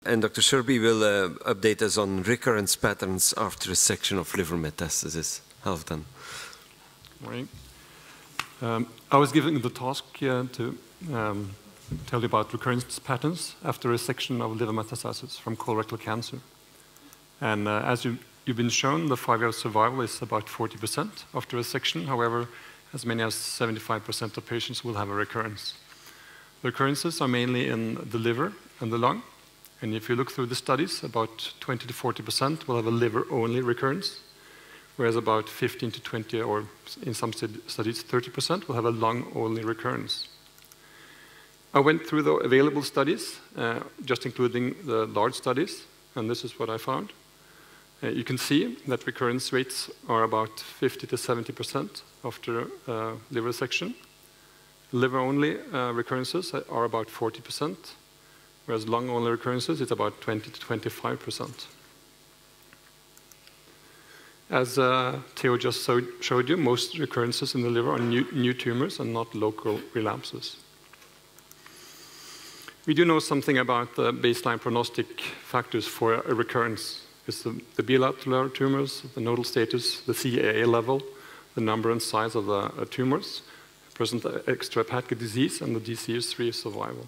And Dr. Sörbye will update us on recurrence patterns after resection of liver metastasis. Halfdan. Morning. I was given the task here to tell you about recurrence patterns after resection of liver metastasis from colorectal cancer. And as you've been shown, the 5-year survival is about 40% after resection. However, as many as 75% of patients will have a recurrence. The recurrences are mainly in the liver and the lung. And if you look through the studies, about 20 to 40% will have a liver-only recurrence, whereas about 15 to 20, or in some studies 30%, will have a lung-only recurrence. I went through the available studies, just including the large studies, and this is what I found. You can see that recurrence rates are about 50 to 70% after liver resection. Liver-only recurrences are about 40%, whereas lung-only recurrences is about 20 to 25%. As Theo just showed you, most recurrences in the liver are new tumors and not local relapses. We do know something about the baseline prognostic factors for a recurrence. It's the bilateral tumors, the nodal status, the CAA level, the number and size of the tumors, present extrahepatic disease, and the disease-free survival.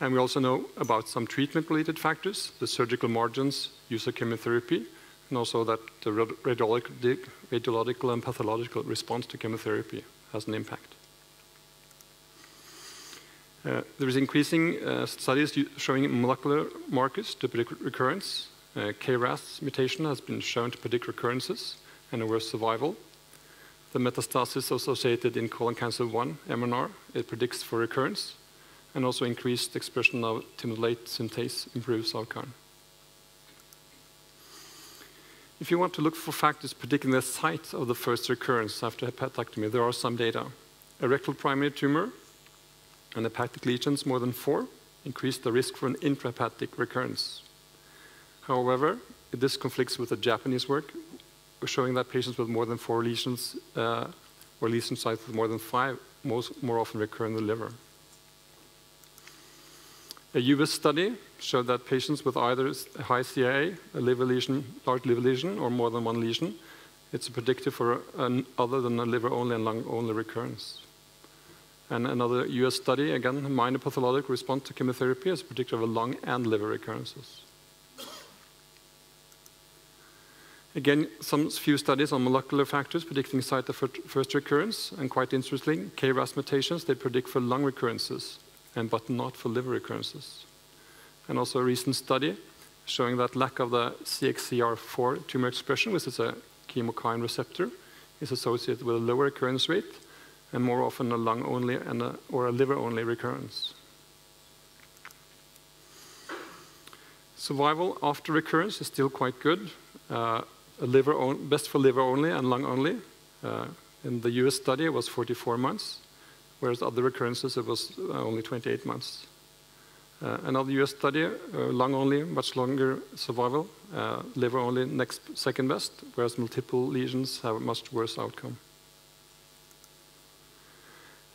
And we also know about some treatment-related factors, the surgical margins, use of chemotherapy, and also that the radiological and pathological response to chemotherapy has an impact. There is increasing studies showing molecular markers to predict recurrence. KRAS mutation has been shown to predict recurrences and a worse survival. The metastasis associated in colon cancer 1, MNR, it predicts for recurrence, and also increased expression of timolate synthase improves outcome. If you want to look for factors predicting the site of the first recurrence after hepatectomy, there are some data. A rectal primary tumor and hepatic lesions more than 4 increase the risk for an intrahepatic recurrence. However, this conflicts with the Japanese work showing that patients with more than 4 lesions or lesion sites with more than 5 more often recur in the liver. A US study showed that patients with either high CAA, a liver lesion, large liver lesion, or more than 1 lesion, it's a predictor for other than a liver-only and lung-only recurrence. And another US study, again, minor pathologic response to chemotherapy is a predictor of a lung and liver recurrences. Again, some few studies on molecular factors predicting site of first recurrence, and quite interesting, KRAS mutations, they predict for lung recurrences, but not for liver recurrences. And also a recent study showing that lack of the CXCR4 tumor expression, which is a chemokine receptor, is associated with a lower recurrence rate and more often a lung-only or a liver-only recurrence. Survival after recurrence is still quite good. Best for liver-only and lung-only. In the US study, it was 44 months. Whereas other recurrences, it was only 28 months. Another US study, lung-only, much longer survival, liver-only, second best, whereas multiple lesions have a much worse outcome.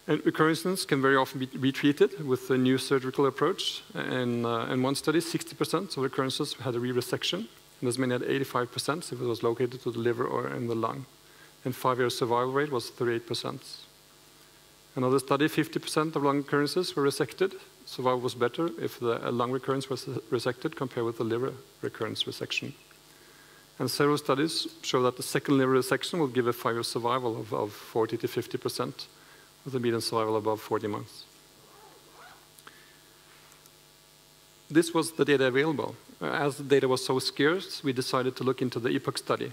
And recurrences can very often be retreated with a new surgical approach. In one study, 60% of recurrences had a re-resection, and as many as 85% if it was located to the liver or in the lung. And 5-year survival rate was 38%. Another study, 50% of lung recurrences were resected. Survival was better if the lung recurrence was resected compared with the liver recurrence resection. And several studies show that the second liver resection will give a 5-year survival of 40 to 50%, with a median survival above 40 months. This was the data available. As the data was so scarce, we decided to look into the EPOCH study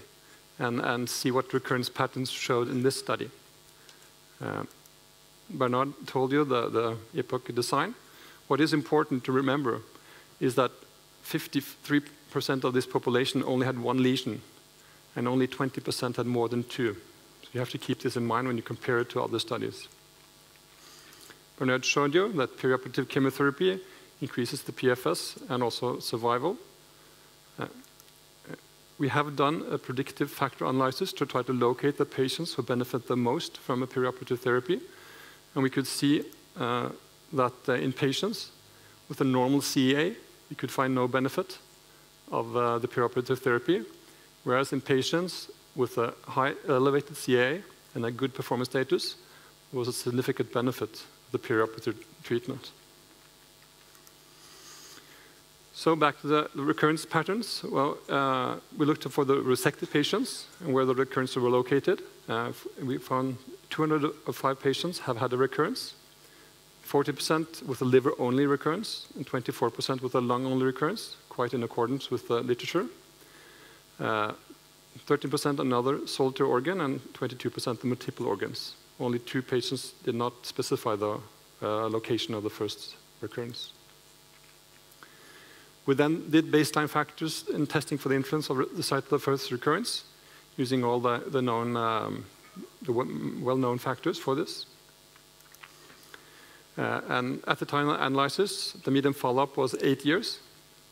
and see what recurrence patterns showed in this study. Bernard told you the EPOCH design. What is important to remember is that 53% of this population only had 1 lesion, and only 20% had more than 2. So you have to keep this in mind when you compare it to other studies. Bernard showed you that preoperative chemotherapy increases the PFS and also survival. We have done a predictive factor analysis to try to locate the patients who benefit the most from a preoperative therapy. And we could see that in patients with a normal CEA, we could find no benefit of the preoperative therapy, whereas in patients with a high elevated CA and a good performance status, there was a significant benefit of the preoperative treatment. So back to the recurrence patterns. Well, we looked for the resected patients and where the recurrences were located. We found 205 patients have had a recurrence, 40% with a liver-only recurrence, and 24% with a lung-only recurrence, quite in accordance with the literature. 13% another solitary organ, and 22% the multiple organs. Only 2 patients did not specify the location of the first recurrence. We then did baseline factors in testing for the influence of the site of the first recurrence, using all the well-known factors for this. And at the time of analysis, the median follow-up was 8 years.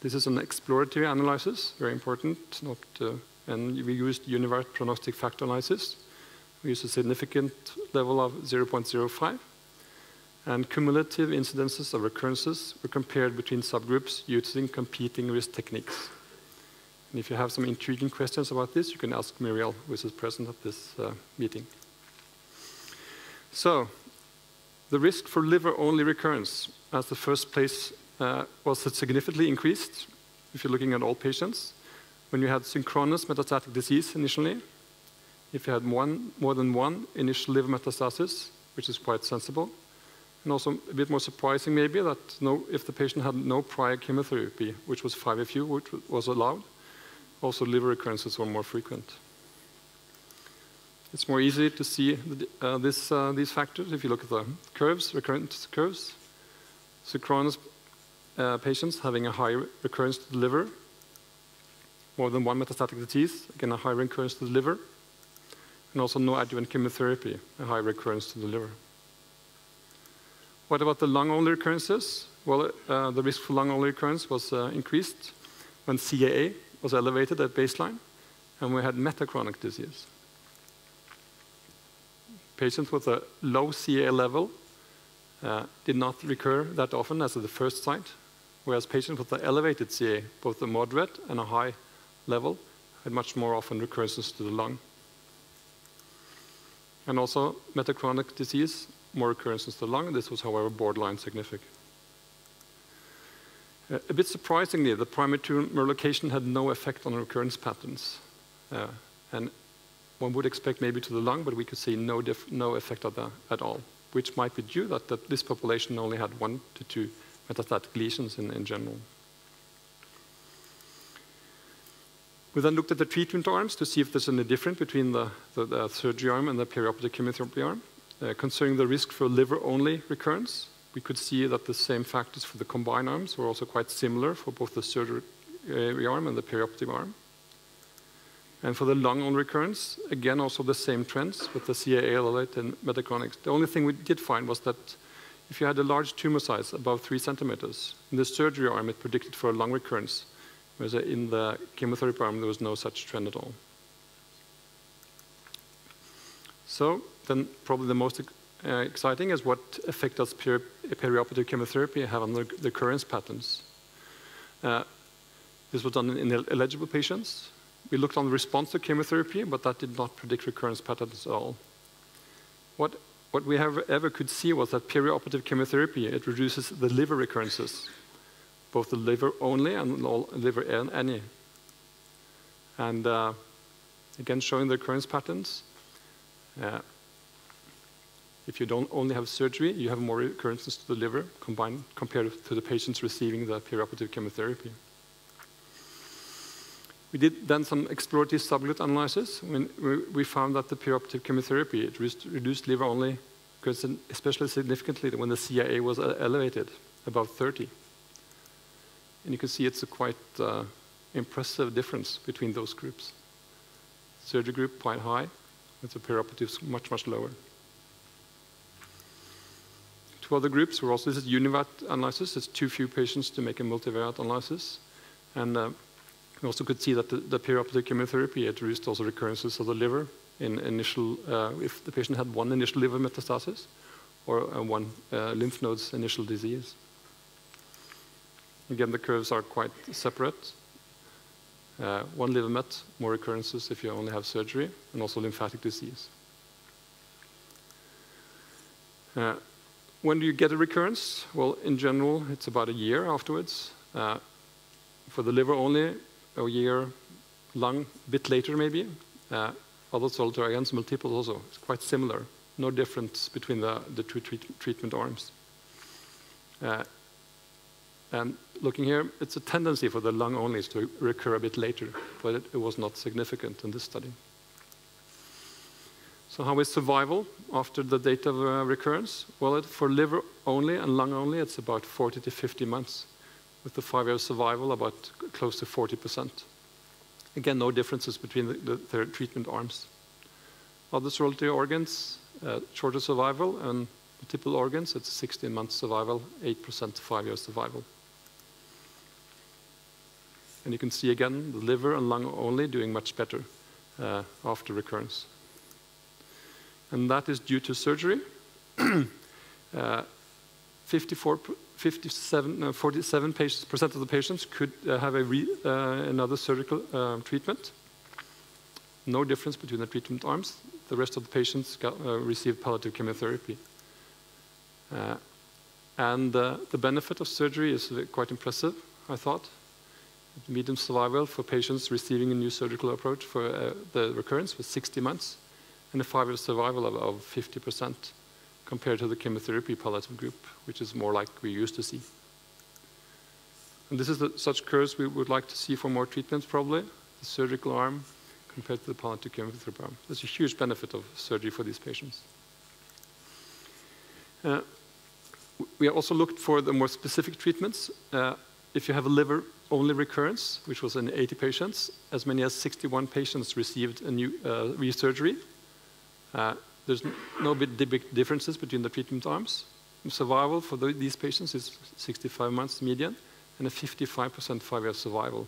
This is an exploratory analysis, very important. And we used univariate prognostic factor analysis. We used a significant level of 0.05. And cumulative incidences of recurrences were compared between subgroups using competing risk techniques. And if you have some intriguing questions about this, you can ask Muriel, who is present at this meeting. So, the risk for liver-only recurrence as the first place was significantly increased, if you're looking at all patients, when you had synchronous metastatic disease initially, if you had more than one initial liver metastasis, which is quite sensible, and also a bit more surprising maybe that if the patient had no prior chemotherapy, which was 5FU, which was allowed, also liver recurrences were more frequent. It's more easy to see these factors if you look at the curves, recurrence curves. Synchronous patients having a high recurrence to the liver, more than one metastatic disease, again a high recurrence to the liver, and also no adjuvant chemotherapy, a high recurrence to the liver. What about the lung-only recurrences? Well, the risk for lung-only recurrence was increased when CAA was elevated at baseline, and we had metachronic disease. Patients with a low CAA level did not recur that often as at the first site, whereas patients with the elevated CAA, both the moderate and a high level, had much more often recurrences to the lung. And also metachronic disease, more recurrences to the lung. This was, however, borderline significant. A bit surprisingly, the primary tumor location had no effect on recurrence patterns. And one would expect maybe to the lung, but we could see no effect of that at all, which might be due that this population only had 1 to 2 metastatic lesions in general. We then looked at the treatment arms to see if there's any difference between the surgery arm and the perioperative chemotherapy arm. Concerning the risk for liver-only recurrence, we could see that the same factors for the combined arms were also quite similar for both the surgery arm and the perioperative arm. And for the lung-only recurrence, again, also the same trends with the CAA elevate and metachronic. The only thing we did find was that if you had a large tumor size above 3 centimeters, in the surgery arm, it predicted for a lung recurrence, whereas in the chemotherapy arm, there was no such trend at all. So then probably the most exciting is what effect does perioperative chemotherapy have on the recurrence patterns. This was done in eligible patients. We looked on the response to chemotherapy, but that did not predict recurrence patterns at all. What we ever could see was that perioperative chemotherapy, it reduces the liver recurrences, both the liver only and liver any. And again, showing the recurrence patterns. If you don't only have surgery, you have more recurrences to the liver compared to the patients receiving the perioperative chemotherapy. We did then some exploratory subgroup analysis. We found that the perioperative chemotherapy it reduced liver-only recurrence, especially significantly when the CAA was elevated, above 30. And you can see it's a quite impressive difference between those groups. Surgery group quite high, with the perioperatives much, much lower. 2 other groups were also, this is univariate analysis. It's too few patients to make a multivariate analysis. And we also could see that the perioperative chemotherapy it reduced also recurrences of the liver in initial, if the patient had 1 initial liver metastasis or 1 lymph nodes initial disease. Again, the curves are quite separate. One liver met, more recurrences if you only have surgery, and also lymphatic disease. When do you get a recurrence? Well, in general, it's about a year afterwards. For the liver only, a year, lung, a bit later maybe. Other solid organs, multiple also, it's quite similar. No difference between the two treatment arms. And looking here, it's a tendency for the lung only to recur a bit later, but it was not significant in this study. So how is survival after the date of recurrence? Well, for liver only and lung only, it's about 40 to 50 months, with the 5-year survival about close to 40%. Again, no differences between the treatment arms. Other solitary organs, shorter survival, and multiple organs, it's 16 months survival, 8% 5-year survival. And you can see again, the liver and lung only doing much better after recurrence. And that is due to surgery. 47% of the patients could have another surgical treatment. No difference between the treatment arms. The rest of the patients received palliative chemotherapy. And the benefit of surgery is quite impressive, I thought. The median survival for patients receiving a new surgical approach for the recurrence was 60 months, and a 5-year survival of 50% compared to the chemotherapy palliative group, which is more like we used to see. And this is such curves we would like to see for more treatments, probably. The surgical arm compared to the palliative chemotherapy arm. There's a huge benefit of surgery for these patients. We also looked for the more specific treatments. If you have a liver-only recurrence, which was in 80 patients, as many as 61 patients received a new resurgery. There's no big differences between the treatment arms. Survival for these patients is 65 months median, and a 55% 5-year survival.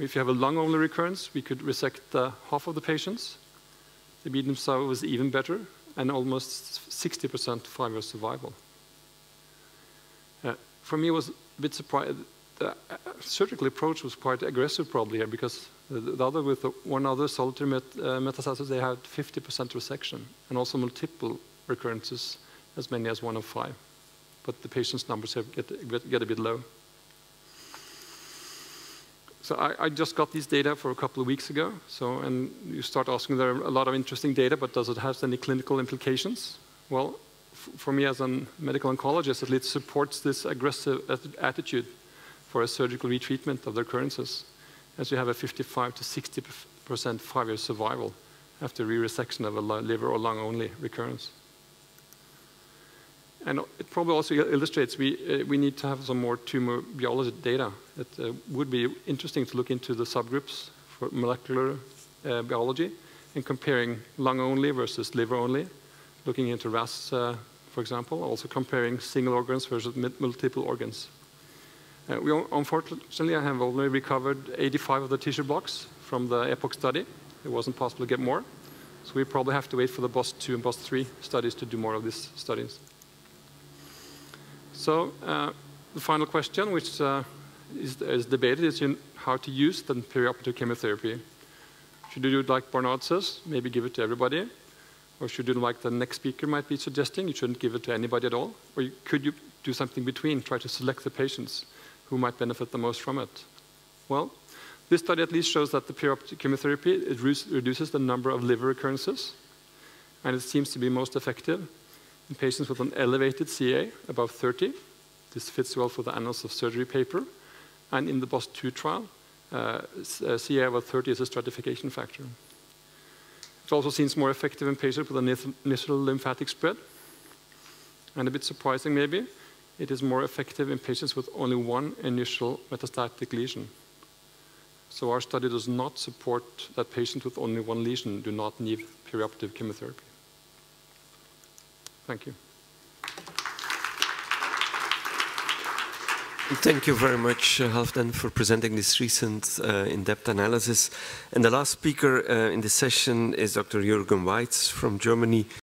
If you have a lung-only recurrence, we could resect half of the patients. The median survival was even better, and almost 60% 5-year survival. For me, it was a bit surprising. The surgical approach was quite aggressive probably here, because with one other solitary metastasis, they had 50% resection, and also multiple recurrences, as many as 1 of 5. But the patients' numbers get a bit low. So I just got these data for a couple of weeks ago. And you start asking, there are a lot of interesting data, but does it have any clinical implications? Well, for me as a medical oncologist, at least supports this aggressive attitude for a surgical retreatment of the recurrences, as you have a 55 to 60% 5-year survival after re-resection of a liver or lung-only recurrence. And it probably also illustrates we need to have some more tumor biology data. It would be interesting to look into the subgroups for molecular biology and comparing lung-only versus liver-only, looking into RAS, for example, also comparing single organs versus multiple organs. Unfortunately, I have only recovered 85 of the tissue blocks from the EPOCH study. It wasn't possible to get more. So we probably have to wait for the BOST2 and BOST3 studies to do more of these studies. So the final question, which is debated, is how to use the perioperative chemotherapy. Should you do it like Barnard says, maybe give it to everybody? Or should you do like the next speaker might be suggesting, you shouldn't give it to anybody at all? Or could you do something between, try to select the patients who might benefit the most from it? Well, this study at least shows that the perioperative chemotherapy it reduces the number of liver recurrences, and it seems to be most effective in patients with an elevated CA above 30. This fits well for the Annals of Surgery paper. And in the BOST2 trial, CA above 30 is a stratification factor. It also seems more effective in patients with an initial lymphatic spread. And a bit surprising maybe, it is more effective in patients with only one initial metastatic lesion. So our study does not support that patients with only one lesion do not need perioperative chemotherapy. Thank you. Thank you very much, Halfdan, for presenting this recent in-depth analysis. And the last speaker in this session is Dr. Jürgen Weitz from Germany.